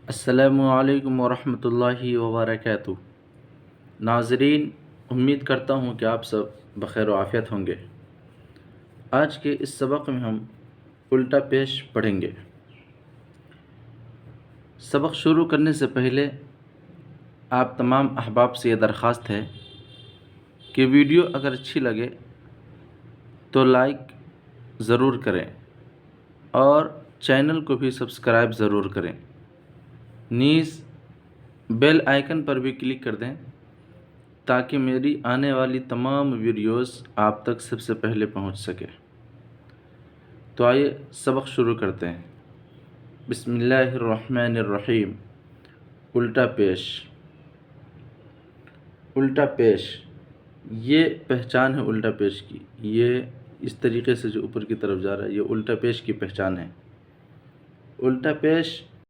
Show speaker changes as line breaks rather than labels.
السلام علیکم ورحمۃ اللہ وبرکاتہ۔ ناظرین، امید کرتا ہوں کہ آپ سب بخیر و عافیت ہوں گے۔ آج کے اس سبق میں ہم الٹا پیش پڑھیں گے۔ سبق شروع کرنے سے پہلے آپ تمام احباب سے یہ درخواست ہے کہ ویڈیو اگر اچھی لگے تو لائک ضرور کریں اور چینل کو بھی سبسکرائب ضرور کریں، نیز بیل آئیکن پر بھی کلک کر دیں تاکہ میری آنے والی تمام ویڈیوز آپ تک سب سے پہلے پہنچ سکے۔ تو آئیے سبق شروع کرتے ہیں۔ بسم اللہ الرحمن الرحیم۔ الٹا پیش۔ الٹا پیش یہ پہچان ہے الٹا پیش کی، یہ اس طریقے سے جو اوپر کی طرف جا رہا ہے یہ الٹا پیش کی پہچان ہے۔ الٹا پیش